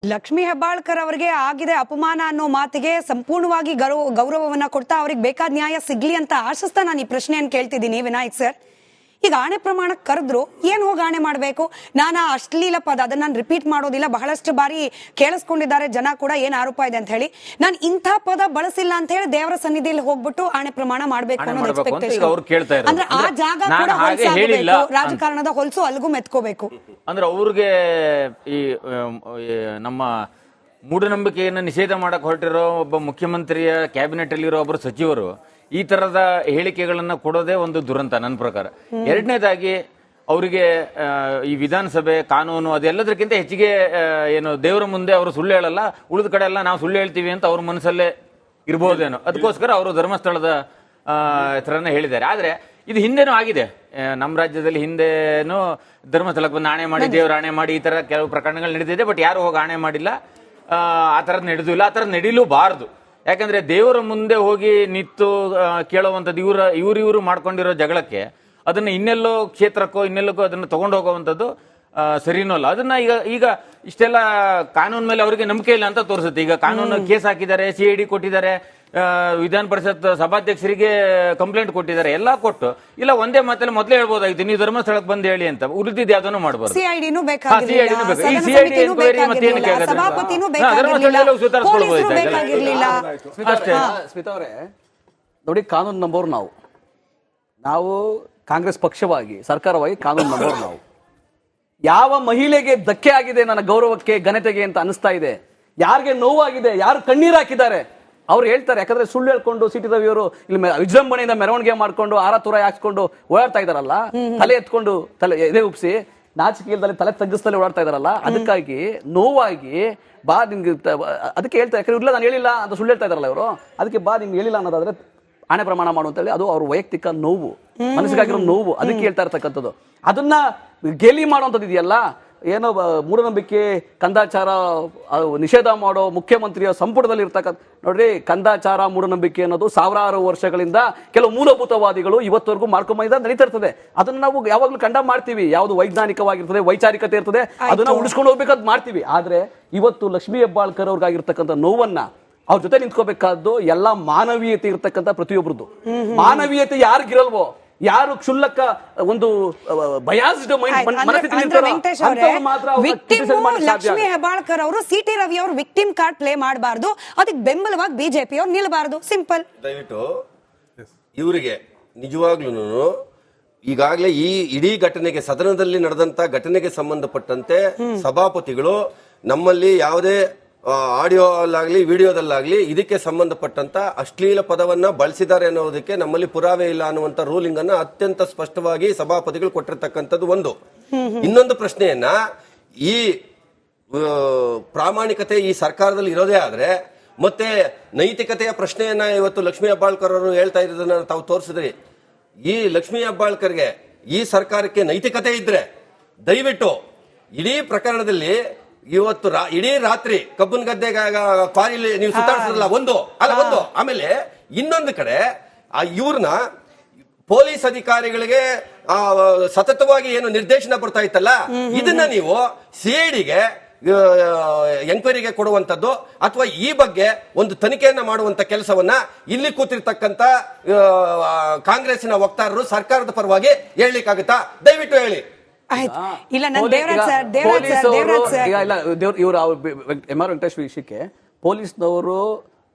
ಲಕ್ಷ್ಮೀ ಹೆಬ್ಬಾಳ್ಕರ್ ಅವರಿಗೆ ಆಗಿದೆ ಅಪಮಾನ ಅನ್ನೋ ಮಾತಿಗೆ ಸಂಪೂರ್ಣವಾಗಿ ಗೌರವವನ್ನ ಕೊಡ್ತಾ ಅವ್ರಿಗೆ ಬೇಕಾದ ನ್ಯಾಯ ಸಿಗ್ಲಿ ಅಂತ ಆಶಿಸ್ತಾ ನಾನು ಈ ಪ್ರಶ್ನೆಯನ್ನು ಕೇಳ್ತಿದ್ದೀನಿ ವಿನಾಯಕ್ ಸರ್. ಈಗ ಆಣೆ ಪ್ರಮಾಣ ಕರೆದ್ರು ಏನ್ ಹೋಗಿ ಆಣೆ ಮಾಡ್ಬೇಕು? ನಾನು ಅಶ್ಲೀಲ ಪದ ಅದನ್ನ ನಾನು ರಿಪೀಟ್ ಮಾಡೋದಿಲ್ಲ, ಬಹಳಷ್ಟು ಬಾರಿ ಕೇಳಿಸ್ಕೊಂಡಿದ್ದಾರೆ ಜನ ಕೂಡ ಏನ್ ಆರೋಪ ಇದೆ ಅಂತ ಹೇಳಿ. ನಾನು ಇಂಥ ಪದ ಬಳಸಿಲ್ಲ ಅಂತ ಹೇಳಿ ದೇವರ ಸನ್ನಿಧಿಯಲ್ಲಿ ಹೋಗ್ಬಿಟ್ಟು ಆಣೆ ಪ್ರಮಾಣ ಮಾಡ್ಬೇಕು ಅನ್ನೋದು ಎಕ್ಸ್ಪೆಕ್ಟೇಷನ್. ಅಂದ್ರೆ ಆ ಜಾಗ ಕೂಡ ಹೊಲಸಾಗಬೇಕು, ರಾಜಕಾರಣದ ಹೊಲಸು ಅಲ್ಗೂ ಮೆತ್ಕೋಬೇಕು. ಅಂದ್ರೆ ಅವ್ರಿಗೆ ಈ ನಮ್ಮ ಮೂಢನಂಬಿಕೆಯನ್ನು ನಿಷೇಧ ಮಾಡಕ್ ಹೊರಟಿರೋ ಒಬ್ಬ ಮುಖ್ಯಮಂತ್ರಿಯ ಕ್ಯಾಬಿನೆಟ್ ಅಲ್ಲಿರೋ ಒಬ್ಬರು ಸಚಿವರು ಈ ತರದ ಹೇಳಿಕೆಗಳನ್ನ ಕೊಡೋದೇ ಒಂದು ದುರಂತ ನನ್ನ ಪ್ರಕಾರ. ಎರಡನೇದಾಗಿ ಅವರಿಗೆ ಈ ವಿಧಾನಸಭೆ ಕಾನೂನು ಅದೆಲ್ಲದಕ್ಕಿಂತ ಹೆಚ್ಚಿಗೆ ಏನು ದೇವರ ಮುಂದೆ ಅವರು ಸುಳ್ಳು ಹೇಳಲ್ಲ, ಉಳಿದ ಕಡೆ ಎಲ್ಲ ನಾವು ಸುಳ್ಳು ಹೇಳ್ತೀವಿ ಅಂತ ಅವ್ರ ಮನಸ್ಸಲ್ಲೇ ಇರ್ಬೋದೇನೋ, ಅದಕ್ಕೋಸ್ಕರ ಅವರು ಧರ್ಮಸ್ಥಳದ ಹೆಸರನ್ನ ಹೇಳಿದ್ದಾರೆ. ಆದ್ರೆ ಇದು ಹಿಂದೆನೂ ಆಗಿದೆ, ನಮ್ಮ ರಾಜ್ಯದಲ್ಲಿ ಹಿಂದೆನೂ ಧರ್ಮಸ್ಥಳಕ್ಕೆ ಬಂದು ಆಣೆ ಮಾಡಿ ದೇವ್ರ ಆಣೆ ಮಾಡಿ ಈ ತರ ಕೆಲವು ಪ್ರಕರಣಗಳು ನಡೆದಿದೆ. ಬಟ್ ಯಾರು ಹೋಗಿ ಆಣೆ ಮಾಡಿಲ್ಲ, ಆ ಥರದ್ದು ನಡೆದಿಲ್ಲ, ಆ ಥರದ್ದು ನಡೀಲೂಬಾರದು. ಯಾಕಂದ್ರೆ ದೇವರ ಮುಂದೆ ಹೋಗಿ ನಿಂತು ಕೇಳುವಂಥದ್ದು ಇವರು ಮಾಡ್ಕೊಂಡಿರೋ ಜಗಳಕ್ಕೆ ಅದನ್ನ ಇನ್ನೆಲ್ಲೋ ಕ್ಷೇತ್ರಕ್ಕೋ ಇನ್ನೆಲ್ಲಕ್ಕೋ ಅದನ್ನ ತಗೊಂಡು ಹೋಗುವಂಥದ್ದು ಸರಿನೂ ಅಲ್ಲ. ಅದನ್ನ ಈಗ ಇಷ್ಟೆಲ್ಲ ಕಾನೂನು ಮೇಲೆ ಅವರಿಗೆ ನಂಬಿಕೆ ಇಲ್ಲ ಅಂತ ತೋರಿಸುತ್ತೆ. ಈಗ ಕಾನೂನು ಕೇಸ್ ಹಾಕಿದ್ದಾರೆ, CID ಕೊಟ್ಟಿದ್ದಾರೆ, ವಿಧಾನ ಪರಿಷತ್ ಸಭಾಧ್ಯಕ್ಷರಿಗೆ ಕಂಪ್ಲೇಂಟ್ ಕೊಟ್ಟಿದ್ದಾರೆ, ಎಲ್ಲ ಕೊಟ್ಟು ಇಲ್ಲ ಒಂದೇ ಮಾತಲ್ಲಿ ಮೊದಲೇ ಹೇಳ್ಬೋದಾಗಿತ್ತು ನೀವು ಧರ್ಮಸ್ಥಳಕ್ಕೆ ಬಂದು ಹೇಳಿ ಅಂತ. ಉಳಿದಿದ್ದು ಯಾವ್ದನ್ನು ಮಾಡಬಾರ್ದು. ಸ್ಮಿತಾ ಅವರೇ ನೋಡಿ, ಕಾನೂನು ನಂಬೋರು ನಾವು ಕಾಂಗ್ರೆಸ್ ಪಕ್ಷವಾಗಿ ಸರ್ಕಾರವಾಗಿ ಕಾನೂನು ನಂಬೋರು ನಾವು. ಯಾವ ಮಹಿಳೆಗೆ ಧಕ್ಕೆ ಆಗಿದೆ ನನ್ನ ಗೌರವಕ್ಕೆ ಘನತೆಗೆ ಅಂತ ಅನಿಸ್ತಾ ಇದೆ, ಯಾರಿಗೆ ನೋವಾಗಿದೆ, ಯಾರು ಕಣ್ಣೀರು ಹಾಕಿದ್ದಾರೆ ಅವ್ರು ಹೇಳ್ತಾರೆ. ಯಾಕಂದ್ರೆ ಸುಳ್ಳು ಹೇಳ್ಕೊಂಡು ಸಿಟಿ ರವಿಯವರು ಇಲ್ಲಿ ವಿಜೃಂಭಣೆಯಿಂದ ಮೆರವಣಿಗೆ ಮಾಡ್ಕೊಂಡು ಆರ ತುರ ಹಾಕ್ಸ್ಕೊಂಡು ಓಡಾಡ್ತಾ ಇದಾರಲ್ಲ, ತಲೆ ಎತ್ಕೊಂಡು ತಲೆ ಎದೆ ಉಪ್ಸಿ ನಾಚಿಕೆಯಲ್ಲಿ ತಲೆ ತಗ್ಗಿಸ್ತಲೇ ಓಡಾಡ್ತಾ ಇದಾರಲ್ಲ, ಅದಕ್ಕಾಗಿ ನೋವಾಗಿ ಬಾ ನಿಮ್ಗೆ ಅದಕ್ಕೆ ಹೇಳ್ತಾರೆ. ಯಾಕಂದ್ರೆ ಇಲ್ಲ ನಾನು ಹೇಳಿಲ್ಲ ಅಂತ ಸುಳ್ಳು ಹೇಳ್ತಾ ಇದಾರಲ್ಲ ಇವರು, ಅದಕ್ಕೆ ಬಾ ನಿಮ್ಗೆ ಹೇಳಿಲ್ಲ ಅನ್ನೋದಾದ್ರೆ ಆಣೆ ಪ್ರಮಾಣ ಮಾಡು ಅಂತ ಹೇಳಿ, ಅದು ಅವ್ರ ವೈಯಕ್ತಿಕ ನೋವು, ಮನಸ್ಸಿಗಾಗಿರೋ ನೋವು, ಅದಕ್ಕೆ ಹೇಳ್ತಾ ಇರ್ತಕ್ಕಂಥದ್ದು. ಅದನ್ನ ಗೇಲಿ ಮಾಡುವಂಥದ್ದು ಇದೆಯಲ್ಲ, ಏನೋ ಮೂಢನಂಬಿಕೆ ಕಂದಾಚಾರ ನಿಷೇಧ ಮಾಡೋ ಮುಖ್ಯಮಂತ್ರಿಯ ಸಂಪುಟದಲ್ಲಿ ಇರ್ತಕ್ಕಂಥ ನೋಡ್ರಿ, ಕಂದಾಚಾರ ಮೂಢನಂಬಿಕೆ ಅನ್ನೋದು ಸಾವಿರಾರು ವರ್ಷಗಳಿಂದ ಕೆಲವು ಮೂಲಭೂತವಾದಿಗಳು ಇವತ್ತವರೆಗೂ ಮಾಡ್ಕೊಂಬಂದ ನಡೀತಾ ಇರ್ತದೆ. ಅದನ್ನ ನಾವು ಯಾವಾಗ್ಲೂ ಕಂಡ ಮಾಡ್ತೀವಿ, ಯಾವ್ದು ವೈಜ್ಞಾನಿಕವಾಗಿರ್ತದೆ, ವೈಚಾರಿಕತೆ ಇರ್ತದೆ, ಅದನ್ನ ಉಳಿಸ್ಕೊಂಡು ಹೋಗ್ಬೇಕಾದ್ ಮಾಡ್ತೀವಿ. ಆದ್ರೆ ಇವತ್ತು ಲಕ್ಷ್ಮೀ ಹೆಬ್ಬಾಳ್ಕರ್ ಅವ್ರಿಗಾಗಿರ್ತಕ್ಕಂಥ ನೋವನ್ನ ಅವ್ರ ಜೊತೆ ನಿಂತ್ಕೋಬೇಕಾದ್ದು ಎಲ್ಲ ಮಾನವೀಯತೆ ಇರ್ತಕ್ಕಂಥ ಪ್ರತಿಯೊಬ್ಬರದ್ದು. ಮಾನವೀಯತೆ ಯಾರಿಗಿರಲ್ವೋ, ಯಾರು ಕ್ಷುಲ್ಲಕ ಒಂದು ಬಯಾಸ್ಡ್ ಲಕ್ಷ್ಮೀ ಹೆಬ್ಬಾಳ್ಕರ್ ಅವರು CT ರವಿ ಅವರು ವಿಕ್ಟಿಮ್ ಕಾರ್ಡ್ ಪ್ಲೇ ಮಾಡಬಾರ್ದು, ಅದಕ್ಕೆ ಬೆಂಬಲವಾಗಿ ಬಿಜೆಪಿ ಅವ್ರು ನಿಲ್ಬಾರ್ದು. ಸಿಂಪಲ್. ದಯವಿಟ್ಟು ಇವರಿಗೆ ನಿಜವಾಗ್ಲೂ ಈಗಾಗಲೇ ಈ ಇಡೀ ಘಟನೆಗೆ, ಸದನದಲ್ಲಿ ನಡೆದಂತ ಘಟನೆಗೆ ಸಂಬಂಧಪಟ್ಟಂತೆ ಸಭಾಪತಿಗಳು ನಮ್ಮಲ್ಲಿ ಯಾವುದೇ ಆಡಿಯೋ ಅಲ್ಲಾಗ್ಲಿ ವಿಡಿಯೋದಲ್ಲಾಗ್ಲಿ ಇದಕ್ಕೆ ಸಂಬಂಧಪಟ್ಟಂತ ಅಶ್ಲೀಲ ಪದವನ್ನ ಬಳಸಿದ್ದಾರೆ ಅನ್ನೋದಕ್ಕೆ ನಮ್ಮಲ್ಲಿ ಪುರಾವೆ ಇಲ್ಲ ಅನ್ನುವಂತ ರೂಲಿಂಗ್ ಅನ್ನ ಅತ್ಯಂತ ಸ್ಪಷ್ಟವಾಗಿ ಸಭಾಪತಿಗಳು ಕೊಟ್ಟಿರ್ತಕ್ಕಂಥದ್ದು ಒಂದು. ಇನ್ನೊಂದು ಪ್ರಶ್ನೆಯನ್ನ, ಈ ಪ್ರಾಮಾಣಿಕತೆ ಈ ಸರ್ಕಾರದಲ್ಲಿ ಇರೋದೇ ಆದ್ರೆ ಮತ್ತೆ ನೈತಿಕತೆಯ ಪ್ರಶ್ನೆಯನ್ನ ಇವತ್ತು ಲಕ್ಷ್ಮೀ ಹೆಬ್ಬಾಳ್ಕರ್ ಅವರು ಹೇಳ್ತಾ ಇರೋದನ್ನ ತಾವು ತೋರಿಸಿದ್ರಿ. ಈ ಲಕ್ಷ್ಮೀ ಹೆಬ್ಬಾಳ್ಕರ್ಗೆ ಈ ಸರ್ಕಾರಕ್ಕೆ ನೈತಿಕತೆ ಇದ್ರೆ ದಯವಿಟ್ಟು ಇಡೀ ಪ್ರಕರಣದಲ್ಲಿ ಇವತ್ತು ಇಡೀ ರಾತ್ರಿ ಕಬ್ಬನ್ ಗದ್ದೆ ಕ್ವಾರಿಲಿ ನೀವು ಸುತ್ತಾಡಿಸಿದ್ರಲ್ಲ, ಒಂದು ಆಮೇಲೆ ಇನ್ನೊಂದು ಕಡೆ ಇವ್ರನ್ನ ಪೊಲೀಸ್ ಅಧಿಕಾರಿಗಳಿಗೆ ಸತತವಾಗಿ ಏನು ನಿರ್ದೇಶನ ಬರ್ತಾ ಇತ್ತಲ್ಲ, ಇದನ್ನ ನೀವು CIDಗೆ ಎಂಕ್ವೈರಿಗೆ ಕೊಡುವಂತದ್ದು ಅಥವಾ ಈ ಬಗ್ಗೆ ಒಂದು ತನಿಖೆಯನ್ನ ಮಾಡುವಂತ ಕೆಲಸವನ್ನ ಇಲ್ಲಿ ಕೂತಿರ್ತಕ್ಕಂತ ಕಾಂಗ್ರೆಸ್ಸಿನ ವಕ್ತಾರರು ಸರ್ಕಾರದ ಪರವಾಗಿ ಹೇಳಲಿಕ್ಕಾಗುತ್ತಾ? ದಯವಿಟ್ಟು ಹೇಳಿ. ವೆಂಕಟೇಶ್ ವಿಷಯಕ್ಕೆ ಪೊಲೀಸ್ನವರು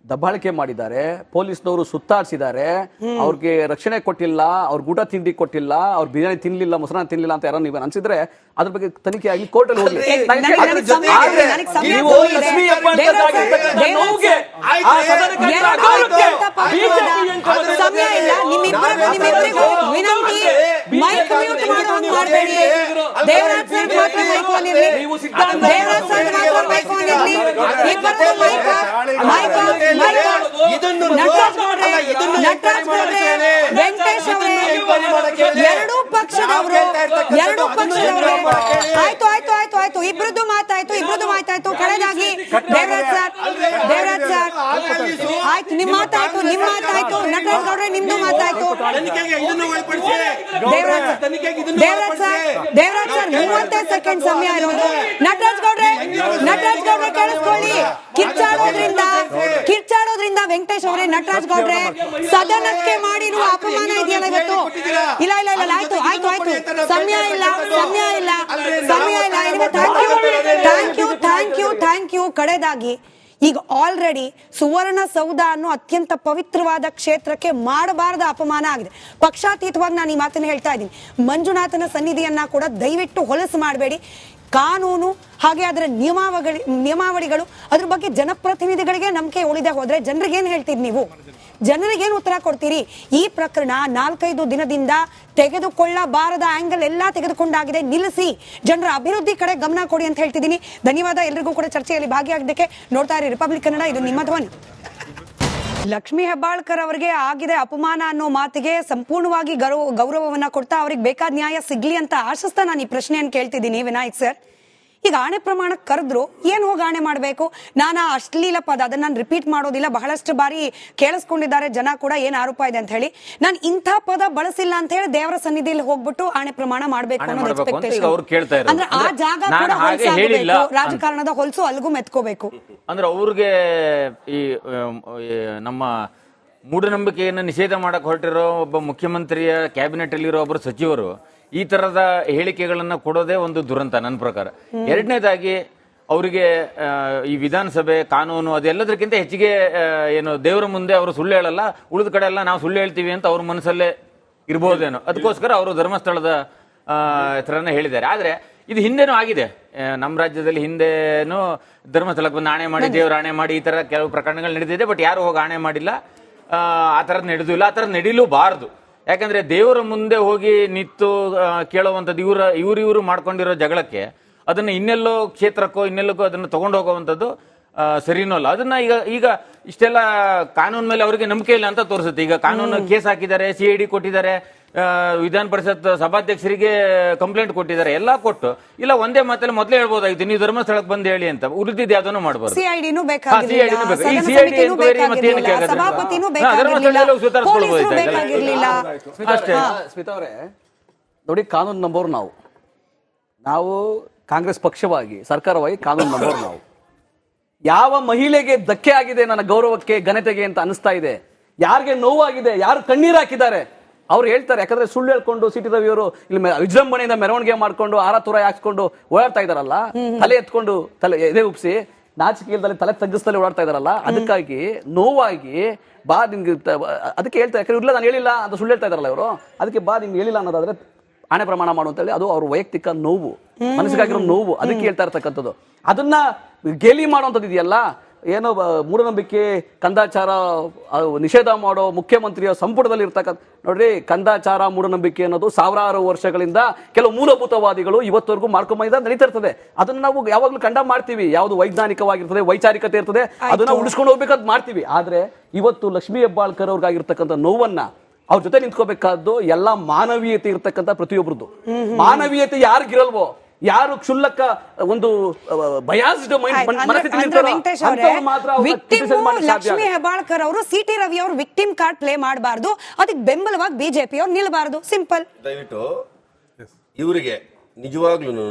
ದಬ್ಬಾಳಿಕೆ ಮಾಡಿದ್ದಾರೆ, ಪೊಲೀಸ್ನವರು ಸುತ್ತಾಡಿಸಿದ್ದಾರೆ, ಅವ್ರಿಗೆ ರಕ್ಷಣೆ ಕೊಟ್ಟಿಲ್ಲ, ಅವ್ರಿಗೆ ಊಟ ತಿಂಡಿ ಕೊಟ್ಟಿಲ್ಲ, ಅವ್ರು ಬಿರಿಯಾನಿ ತಿನ್ಲಿಲ್ಲ, ಮೊಸರನ್ನ ತಿನ್ಲಿಲ್ಲ ಅಂತ ಯಾರು ನೀವು ಅನ್ಸಿದ್ರೆ ಅದ್ರ ಬಗ್ಗೆ ತನಿಖೆ ಆಗಿ ಕೋರ್ಟ್ ಅಲ್ಲಿ ಹೋಗಿ. ವೆಂಕಟೇಶ್ ಎರಡೂ ಪಕ್ಷದವರು ಆಯ್ತು ಇಬ್ರದ್ದು ಮಾತಾಯ್ತು ಕಳೆದಾಗಿ ದೇವರಾಜ್ ಸರ್ ಆಯ್ತು, ನಿಮ್ ಮಾತಾಯ್ತು, ನಟರಾಜ್ ಗೌಡ್ರೆ ನಿಮ್ದು ಮಾತಾಯ್ತು. ತನಿಖೆಗೆ ಇದನ್ನು ಒಳಪಡಿಸಿ. ದೇವರಾಜ್ ಸರ್ 30 ಸೆಕೆಂಡ್ ಸಮಯ ಇರೋದು. ನಟರಾಜ್ ಗೌಡ್ರೆ ಕೇಳಿಸ್ಕೊಳ್ಳಿ. ಕಿರ್ಚಾಡೋದ್ರಿಂದ ವೆಂಕಟೇಶ್ ಅವರೇ, ನಟರಾಜ್ ಗೌಡ್ರೆ ಸದನಕ್ಕೆ ಮಾಡಿರುವ ಅಪಮಾನ ಇದೆಯಲ್ಲ ಇವತ್ತು. ಇಲ್ಲ ಆಯ್ತು ಸಮಯ ಇಲ್ಲ. Thank you. ಕಡೆದಾಗಿ ಈಗ ಆಲ್ರೆಡಿ ಸುವರ್ಣಸೌಧ ಅನ್ನೋ ಅತ್ಯಂತ ಪವಿತ್ರವಾದ ಕ್ಷೇತ್ರಕ್ಕೆ ಮಾಡಬಾರದ ಅಪಮಾನ ಆಗಿದೆ. ಪಕ್ಷಾತೀತವಾಗಿ ನಾನು ಈ ಮಾತನ್ನು ಹೇಳ್ತಾ ಇದ್ದೀನಿ. ಮಂಜುನಾಥನ ಸನ್ನಿಧಿಯನ್ನ ಕೂಡ ದಯವಿಟ್ಟು ಹೊಲಸು ಮಾಡಬೇಡಿ. ಕಾನೂನು ಹಾಗೆ ಅದರ ನಿಯಮಾವಳಿಗಳು ಅದ್ರ ಬಗ್ಗೆ ಜನಪ್ರತಿನಿಧಿಗಳಿಗೆ ನಂಬಿಕೆ ಉಳಿದೇ ಹೋದ್ರೆ ಜನರಿಗೇನು ಹೇಳ್ತೀರಿ ನೀವು? ಜನರಿಗೇನು ಉತ್ತರ ಕೊಡ್ತೀರಿ? ಈ ಪ್ರಕರಣ 4-5 ದಿನದಿಂದ ತೆಗೆದುಕೊಳ್ಳಬಾರದ ಆಂಗಲ್ ಎಲ್ಲ ತೆಗೆದುಕೊಂಡಾಗಿದೆ. ನಿಲ್ಲಿಸಿ, ಜನರ ಅಭಿವೃದ್ಧಿ ಕಡೆ ಗಮನ ಕೊಡಿ ಅಂತ ಹೇಳ್ತಿದ್ದೀನಿ. ಧನ್ಯವಾದ ಎಲ್ರಿಗೂ ಕೂಡ ಚರ್ಚೆಯಲ್ಲಿ ಭಾಗಿಯಾಗಿದ್ದಕ್ಕೆ. ನೋಡ್ತಾ ಇರಿ ರಿಪಬ್ಲಿಕ್ ಕನ್ನಡ, ಇದು ನಿಮ್ಮ ಧ್ವನಿ. ಲಕ್ಷ್ಮೀ ಹೆಬ್ಬಾಳ್ಕರ್ ಅವರಿಗೆ ಆಗಿದೆ ಅಪಮಾನ ಅನ್ನೋ ಮಾತಿಗೆ ಸಂಪೂರ್ಣವಾಗಿ ಗೌರವವನ್ನ ಕೊಡ್ತಾ ಅವ್ರಿಗೆ ಬೇಕಾದ ನ್ಯಾಯ ಸಿಗ್ಲಿ ಅಂತ ಆಶಿಸ್ತಾ ನಾನು ಈ ಪ್ರಶ್ನೆಯನ್ನು ಕೇಳ್ತಿದ್ದೀನಿ ವಿನಾಯಕ್ ಸರ್. ಈಗ ಆಣೆ ಪ್ರಮಾಣಕ್ಕೆ ಕರೆದ್ರು ಏನ್ ಹೋಗಿ ಆಣೆ ಮಾಡಬೇಕು? ನಾನು ಅಶ್ಲೀಲ ಪದ ಅದನ್ನ ನಾನು ರಿಪೀಟ್ ಮಾಡೋದಿಲ್ಲ, ಬಹಳಷ್ಟು ಬಾರಿ ಕೇಳಿಸ್ಕೊಂಡಿದ್ದಾರೆ ಜನ ಕೂಡ ಏನ್ ಆರೋಪ ಇದೆ ಅಂತ ಹೇಳಿ. ನಾನು ಇಂಥ ಪದ ಬಳಸಿಲ್ಲ ಅಂತ ಹೇಳಿ ದೇವರ ಸನ್ನಿಧಿಯಲ್ಲಿ ಹೋಗ್ಬಿಟ್ಟು ಆಣೆ ಪ್ರಮಾಣ ಮಾಡಬೇಕು ಅನ್ನೋದು ಎಕ್ಸ್ಪೆಕ್ಟೇಷನ್. ಅಂದ್ರೆ ಆ ಜಾಗ ಕೂಡ ಹೊಲಸಾಗಬೇಕು, ರಾಜಕಾರಣದ ಹೊಲಸು ಅಲ್ಗೂ ಮೆತ್ಕೋಬೇಕು. ಅಂದ್ರೆ ಅವ್ರಿಗೆ ಈ ನಮ್ಮ ಮೂಢನಂಬಿಕೆಯನ್ನು ನಿಷೇಧ ಮಾಡಕ್ ಹೊರಟಿರೋ ಒಬ್ಬ ಮುಖ್ಯಮಂತ್ರಿಯ ಕ್ಯಾಬಿನೆಟ್ ಅಲ್ಲಿರೋ ಒಬ್ಬರು ಸಚಿವರು ಈ ತರದ ಹೇಳಿಕೆಗಳನ್ನ ಕೊಡೋದೇ ಒಂದು ದುರಂತ ನನ್ನ ಪ್ರಕಾರ. ಎರಡನೇದಾಗಿ ಅವರಿಗೆ ಈ ವಿಧಾನಸಭೆ ಕಾನೂನು ಅದೆಲ್ಲದಕ್ಕಿಂತ ಹೆಚ್ಚಿಗೆ ಏನು ದೇವರ ಮುಂದೆ ಅವರು ಸುಳ್ಳು ಹೇಳಲ್ಲ, ಉಳಿದ ಕಡೆ ಎಲ್ಲ ನಾವು ಸುಳ್ಳು ಹೇಳ್ತೀವಿ ಅಂತ ಅವ್ರ ಮನಸ್ಸಲ್ಲೇ ಇರ್ಬೋದೇನೋ. ಅದಕ್ಕೋಸ್ಕರ ಅವರು ಧರ್ಮಸ್ಥಳದ ಹತ್ರನೇ ಹೇಳಿದ್ದಾರೆ. ಆದ್ರೆ ಇದು ಹಿಂದೆನೂ ಆಗಿದೆ. ನಮ್ಮ ರಾಜ್ಯದಲ್ಲಿ ಹಿಂದೆನೂ ಧರ್ಮಸ್ಥಳಕ್ಕೆ ಬಂದು ಆಣೆ ಮಾಡಿ, ದೇವರ ಆಣೆ ಮಾಡಿ, ಈ ತರ ಕೆಲವು ಪ್ರಕರಣಗಳು ನಡೆದಿದೆ. ಬಟ್ ಯಾರು ಹೋಗಿ ಆಣೆ ಮಾಡಿಲ್ಲ, ಆ ಥರದ್ದು ನಡೆದಿಲ್ಲ, ಆ ಥರದ್ದು ನಡೀಲೂಬಾರದು. ಯಾಕಂದ್ರೆ ದೇವರ ಮುಂದೆ ಹೋಗಿ ನಿಂತು ಕೇಳುವಂಥದ್ದು ಇವರು ಮಾಡ್ಕೊಂಡಿರೋ ಜಗಳಕ್ಕೆ ಅದನ್ನ ಇನ್ನೆಲ್ಲೋ ಕ್ಷೇತ್ರಕ್ಕೋ ಇನ್ನೆಲ್ಲಕ್ಕೋ ಅದನ್ನ ತಗೊಂಡು ಹೋಗುವಂಥದ್ದು ಸರಿನೂ ಅಲ್ಲ. ಅದನ್ನ ಈಗ ಇಷ್ಟೆಲ್ಲ ಕಾನೂನು ಮೇಲೆ ಅವರಿಗೆ ನಂಬಿಕೆ ಇಲ್ಲ ಅಂತ ತೋರಿಸುತ್ತೆ. ಈಗ ಕಾನೂನು ಕೇಸ್ ಹಾಕಿದ್ದಾರೆ, CID ಕೊಟ್ಟಿದ್ದಾರೆ, ವಿಧಾನ ಪರಿಷತ್ ಸಭಾಧ್ಯಕ್ಷರಿಗೆ ಕಂಪ್ಲೇಂಟ್ ಕೊಟ್ಟಿದ್ದಾರೆ, ಎಲ್ಲ ಕೊಟ್ಟು ಇಲ್ಲ ಒಂದೇ ಮಾತಲ್ಲಿ ಮೊದಲೇ ಹೇಳ್ಬೋದಾಗಿತ್ತು ನೀವು ಧರ್ಮಸ್ಥಳಕ್ಕೆ ಬಂದು ಹೇಳಿ ಅಂತ. ಉಳಿದಿದ್ದು ಯಾವ್ದನ್ನು ಮಾಡಬಾರ್ದು. CID ಬೇಕಾಗಿರ್ಲಿಲ್ಲ. ಅಷ್ಟೇ. ಸ್ಮಿತಾ ಅವರೇ ನೋಡಿ, ಕಾನೂನು ನಂಬೋರು ನಾವು ಕಾಂಗ್ರೆಸ್ ಪಕ್ಷವಾಗಿ ಸರ್ಕಾರವಾಗಿ ಕಾನೂನು ನಂಬೋರು ನಾವು. ಯಾವ ಮಹಿಳೆಗೆ ಧಕ್ಕೆ ಆಗಿದೆ ನನ್ನ ಗೌರವಕ್ಕೆ ಘನತೆಗೆ ಅಂತ ಅನಿಸ್ತಾ ಇದೆ, ಯಾರಿಗೆ ನೋವಾಗಿದೆ, ಯಾರು ಕಣ್ಣೀರು ಹಾಕಿದ್ದಾರೆ ಅವ್ರು ಹೇಳ್ತಾರೆ. ಯಾಕಂದ್ರೆ ಸುಳ್ಳು ಹೇಳ್ಕೊಂಡು ಸಿಟಿ ರವಿಯವರು ಇಲ್ಲಿ ವಿಜೃಂಭಣೆಯಿಂದ ಮೆರವಣಿಗೆ ಮಾಡ್ಕೊಂಡು ಆರ ತುರ ಹಾಕ್ಸ್ಕೊಂಡು ಓಡಾಡ್ತಾ ಇದಾರಲ್ಲ, ತಲೆ ಎತ್ಕೊಂಡು ತಲೆ ಎದೆ ಉಪ್ಸಿ ನಾಚಿಕೆಯಲ್ಲಿ ತಲೆ ತಗ್ಗಿಸ್ತಲೇ ಓಡಾಡ್ತಾ ಇದಾರಲ್ಲ, ಅದಕ್ಕಾಗಿ ನೋವಾಗಿ ಬಾ ನಿಮ್ಗೆ ಅದಕ್ಕೆ ಹೇಳ್ತಾರೆ. ಯಾಕಂದ್ರೆ ಇಲ್ಲ ನಾನು ಹೇಳಿಲ್ಲ ಅಂತ ಸುಳ್ಳು ಹೇಳ್ತಾ ಇದಾರಲ್ಲ ಇವರು, ಅದಕ್ಕೆ ಬಾ ನಿಮ್ಗೆ ಹೇಳಿಲ್ಲ ಅನ್ನೋದಾದ್ರೆ ಆಣೆ ಪ್ರಮಾಣ ಮಾಡುವಂತ ಹೇಳಿ ಅದು ಅವ್ರ ವೈಯಕ್ತಿಕ ನೋವು, ಮನಸ್ಸಿಗಾಗಿರೋ ನೋವು, ಅದಕ್ಕೆ ಹೇಳ್ತಾ ಇರ್ತಕ್ಕಂಥದ್ದು. ಅದನ್ನ ಗೇಲಿ ಮಾಡುವಂಥದ್ದು ಇದೆಯಲ್ಲ, ಏನೋ ಮೂಢನಂಬಿಕೆ ಕಂದಾಚಾರ ನಿಷೇಧ ಮಾಡೋ ಮುಖ್ಯಮಂತ್ರಿಯ ಸಂಪುಟದಲ್ಲಿ ಇರ್ತಕ್ಕಂಥ ನೋಡ್ರಿ, ಕಂದಾಚಾರ ಮೂಢನಂಬಿಕೆ ಅನ್ನೋದು ಸಾವಿರಾರು ವರ್ಷಗಳಿಂದ ಕೆಲವು ಮೂಲಭೂತವಾದಿಗಳು ಇವತ್ತವರೆಗೂ ಮಾಡ್ಕೊಂಬಂದ ನಡೀತಾ ಇರ್ತದೆ. ಅದನ್ನ ನಾವು ಯಾವಾಗ್ಲೂ ಕಂಡಮ್ ಮಾಡ್ತೀವಿ. ಯಾವ್ದು ವೈಜ್ಞಾನಿಕವಾಗಿರ್ತದೆ, ವೈಚಾರಿಕತೆ ಇರ್ತದೆ, ಅದನ್ನ ಉಳಿಸ್ಕೊಂಡು ಹೋಗ್ಬೇಕಾದ್ ಮಾಡ್ತೀವಿ. ಆದ್ರೆ ಇವತ್ತು ಲಕ್ಷ್ಮೀ ಹೆಬ್ಬಾಳ್ಕರ್ ಅವ್ರಿಗಾಗಿರ್ತಕ್ಕಂಥ ನೋವನ್ನ ಅವ್ರ ಜೊತೆ ನಿಂತ್ಕೋಬೇಕಾದ್ದು ಎಲ್ಲ ಮಾನವೀಯತೆ ಇರ್ತಕ್ಕಂಥ ಪ್ರತಿಯೊಬ್ಬರದ್ದು. ಮಾನವೀಯತೆ ಯಾರಿಗಿರಲ್ವೋ, ಯಾರು ಕ್ಷುಲ್ಲಕ ಒಂದು ಬಯಾಸ್ಡ್ ಲಕ್ಷ್ಮೀ ಹೆಬ್ಬಾಳ್ಕರ್ ಅವರು CT ರವಿ ಅವರು ವಿಕ್ಟಿಮ್ ಕಾರ್ಡ್ ಪ್ಲೇ ಮಾಡಬಾರ್ದು, ಅದಕ್ಕೆ ಬೆಂಬಲವಾಗಿ ಬಿಜೆಪಿ ಅವ್ರು ನಿಲ್ಬಾರ್ದು. ಸಿಂಪಲ್. ದಯವಿಟ್ಟು ಇವರಿಗೆ ನಿಜವಾಗ್ಲೂ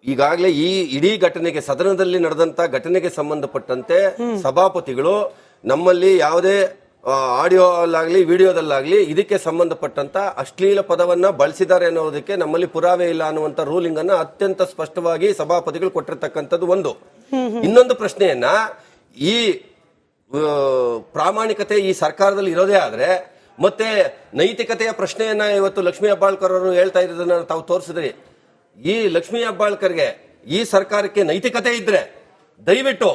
ಈಗಾಗಲೇ ಈ ಇಡೀ ಘಟನೆಗೆ, ಸದನದಲ್ಲಿ ನಡೆದಂತ ಘಟನೆಗೆ ಸಂಬಂಧಪಟ್ಟಂತೆ ಸಭಾಪತಿಗಳು ನಮ್ಮಲ್ಲಿ ಯಾವುದೇ ಆಡಿಯೋಲ್ಲಾಗ್ಲಿ ವಿಡಿಯೋದಲ್ಲಾಗ್ಲಿ ಇದಕ್ಕೆ ಸಂಬಂಧಪಟ್ಟಂತ ಅಶ್ಲೀಲ ಪದವನ್ನ ಬಳಸಿದ್ದಾರೆ ಅನ್ನೋದಕ್ಕೆ ನಮ್ಮಲ್ಲಿ ಪುರಾವೆ ಇಲ್ಲ ಅನ್ನುವಂತ ರೂಲಿಂಗ್ ಅನ್ನ ಅತ್ಯಂತ ಸ್ಪಷ್ಟವಾಗಿ ಸಭಾಪತಿಗಳು ಕೊಟ್ಟಿರ್ತಕ್ಕಂಥದ್ದು ಒಂದು. ಇನ್ನೊಂದು ಪ್ರಶ್ನೆಯನ್ನ, ಈ ಪ್ರಾಮಾಣಿಕತೆ ಈ ಸರ್ಕಾರದಲ್ಲಿ ಇರೋದೇ ಆದ್ರೆ ಮತ್ತೆ ನೈತಿಕತೆಯ ಪ್ರಶ್ನೆಯನ್ನ ಇವತ್ತು ಲಕ್ಷ್ಮೀ ಹೆಬ್ಬಾಳ್ಕರ್ ಅವರು ಹೇಳ್ತಾ ಇರೋದನ್ನ ತಾವು ತೋರಿಸಿದ್ರಿ. ಈ ಲಕ್ಷ್ಮೀ ಹೆಬ್ಬಾಳ್ಕರ್ಗೆ, ಈ ಸರ್ಕಾರಕ್ಕೆ ನೈತಿಕತೆ ಇದ್ರೆ ದಯವಿಟ್ಟು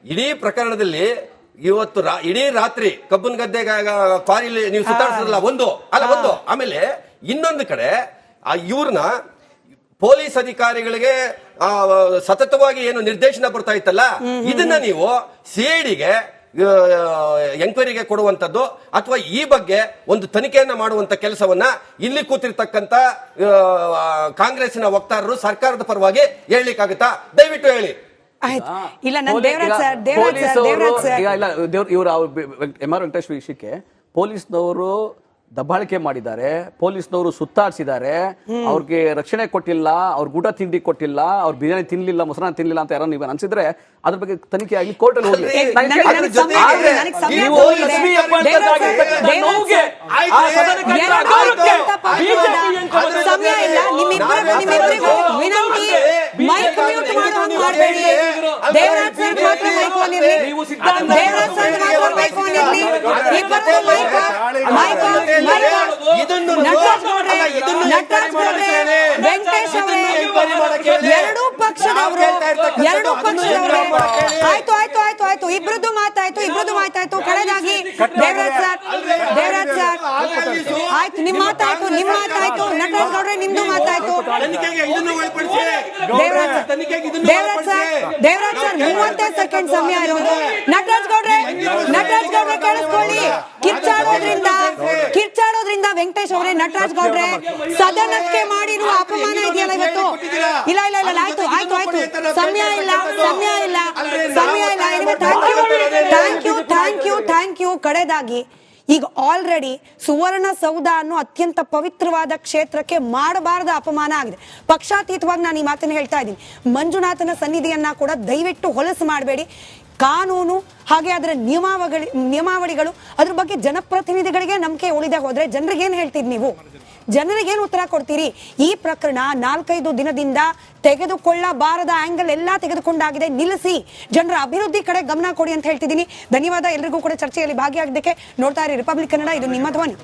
ಇಡೀ ಪ್ರಕರಣದಲ್ಲಿ ಇವತ್ತು ಇಡೀ ರಾತ್ರಿ ಕಬ್ಬನ್ ಗದ್ದೆ ಕ್ವಾರಿಲಿ ನೀವು ಸುತ್ತಾಡ್ಸಲ್ಲ ಒಂದು, ಆಮೇಲೆ ಇನ್ನೊಂದು ಕಡೆ ಇವ್ರನ್ನ ಪೊಲೀಸ್ ಅಧಿಕಾರಿಗಳಿಗೆ ಸತತವಾಗಿ ಏನು ನಿರ್ದೇಶನ ಬರ್ತಾ ಇತ್ತಲ್ಲ, ಇದನ್ನ ನೀವು CIDಗೆ ಎಂಕ್ವೈರಿಗೆ ಕೊಡುವಂತದ್ದು ಅಥವಾ ಈ ಬಗ್ಗೆ ಒಂದು ತನಿಖೆಯನ್ನ ಮಾಡುವಂತ ಕೆಲಸವನ್ನ ಇಲ್ಲಿ ಕೂತಿರ್ತಕ್ಕಂತ ಕಾಂಗ್ರೆಸ್ಸಿನ ವಕ್ತಾರರು ಸರ್ಕಾರದ ಪರವಾಗಿ ಹೇಳಲಿಕ್ಕಾಗುತ್ತಾ? ದಯವಿಟ್ಟು ಹೇಳಿ. ಆಯ್ತು. ಇಲ್ಲ, ನಾನು ದೇವರಾಜ್ ಸರ್ ಇವರು MR ವೆಂಕಟೇಶ್ ವಿಷಯಕ್ಕೆ ಪೊಲೀಸ್ನವರು ದಬ್ಬಾಳಿಕೆ ಮಾಡಿದ್ದಾರೆ, ಪೊಲೀಸ್ನವರು ಸುತ್ತಾಡ್ಸಿದ್ದಾರೆ, ಅವ್ರಿಗೆ ರಕ್ಷಣೆ ಕೊಟ್ಟಿಲ್ಲ, ಅವ್ರಿಗೆ ಊಟ ತಿಂಡಿ ಕೊಟ್ಟಿಲ್ಲ, ಅವ್ರು ಬಿರಿಯಾನಿ ತಿನ್ಲಿಲ್ಲ, ಮೊಸರನ್ನ ತಿನ್ಲಿಲ್ಲ ಅಂತ ಯಾರೋ ನೀವು ಅನ್ಸಿದ್ರೆ ಅದ್ರ ಬಗ್ಗೆ ತನಿಖೆ ಆಗಿ ಕೋರ್ಟ್ ಅಲ್ಲಿ ಹೋಗ್ಲಿ. ಸಮಯ ಇಲ್ಲ, ನಿಮ್ಮಿಬ್ಬರಿಗೂ ವಿನಂತಿ, ಮೈಕ್ ಮ್ಯೂಟ್ ಮಾಡುವಂಗ್ ಮಾಡಬೇಡಿ. ದೇವರಾಜ್ ಸರ್ ಮಾತ್ರ ಮೈಕ್ ಆನ್ ಇರ್ಲಿ, ದೇವರಾಜ್ ಸರ್ ಮಾತ್ರ ಮೈಕ್ ಆನ್ ಇರ್ಲಿ, ಇಬ್ಬರಿಗೂ ಮೈಕ್ ಆನ್. ನಟರಾಜ್ ಗೌಡ್ರೆ, ವೆಂಕಟೇಶ್ ಅವರೇ, ಎರಡೂ ಪಕ್ಷದವರು ಆಯ್ತು, ಇಬ್ರದ್ದು ಮಾತಾಯ್ತು. ಕಡೆದಾಗಿ ದೇವರಾಜ್ ಸರ್ ಆಯ್ತು, ನಿಮ್ ಮಾತಾಯ್ತು. ನಟರಾಜ್ ಗೌಡ್ರೆ, ನಿಮ್ದು ಮಾತಾಯ್ತು. ದೇವರಾಜ್ ಸರ್ 30 ಸೆಕೆಂಡ್ ಸಮಯ ಇರೋದು. ನಟರಾಜ್ ಗೌಡ್ರೆ ಕೇಳಿಸ್ಕೊಳ್ಳಿ. ಕಿರ್ಚಾಡೋದ್ರಿಂದ ವೆಂಕಟೇಶ್ ಅವರೇ, ನಟರಾಜ್ ಗೌಡ್ರೆ, ಸದನಕ್ಕೆ ಮಾಡಿರುವ ಅಪಮಾನ ಇದೆಯಲ್ಲ ಇವತ್ತು. ಇಲ್ಲ, ಆಯ್ತು, ಸಮಯ ಇಲ್ಲ. Thank you. ಕಡೆದಾಗಿ ಈಗ ಆಲ್ರೆಡಿ ಸುವರ್ಣಸೌಧ ಅನ್ನೋ ಅತ್ಯಂತ ಪವಿತ್ರವಾದ ಕ್ಷೇತ್ರಕ್ಕೆ ಮಾಡಬಾರದ ಅಪಮಾನ ಆಗಿದೆ. ಪಕ್ಷಾತೀತವಾಗಿ ನಾನು ಈ ಮಾತನ್ನು ಹೇಳ್ತಾ ಇದ್ದೀನಿ. ಮಂಜುನಾಥನ ಸನ್ನಿಧಿಯನ್ನ ಕೂಡ ದಯವಿಟ್ಟು ಹೊಲಸು ಮಾಡಬೇಡಿ. ಕಾನೂನು ಹಾಗೆ ಅದರ ನಿಯಮಾವಳಿಗಳು, ಅದ್ರ ಬಗ್ಗೆ ಜನಪ್ರತಿನಿಧಿಗಳಿಗೆ ನಂಬಿಕೆ ಉಳಿದ ಹೋದ್ರೆ ಜನರಿಗೇನು ಹೇಳ್ತೀರಿ ನೀವು? ಜನರಿಗೇನು ಉತ್ತರ ಕೊಡ್ತೀರಿ? ಈ ಪ್ರಕರಣ 4-5 ದಿನದಿಂದ ತೆಗೆದುಕೊಳ್ಳಬಾರದ ಆಂಗಲ್ ಎಲ್ಲ ತೆಗೆದುಕೊಂಡಾಗಿದೆ. ನಿಲ್ಲಿಸಿ, ಜನರ ಅಭಿವೃದ್ಧಿ ಕಡೆ ಗಮನ ಕೊಡಿ ಅಂತ ಹೇಳ್ತಿದ್ದೀನಿ. ಧನ್ಯವಾದ ಎಲ್ರಿಗೂ ಕೂಡ ಚರ್ಚೆಯಲ್ಲಿ ಭಾಗಿಯಾಗಿದ್ದಕ್ಕೆ. ನೋಡ್ತಾ ಇರಿ ರಿಪಬ್ಲಿಕ್ ಕನ್ನಡ, ಇದು ನಿಮ್ಮ ಧ್ವನಿ.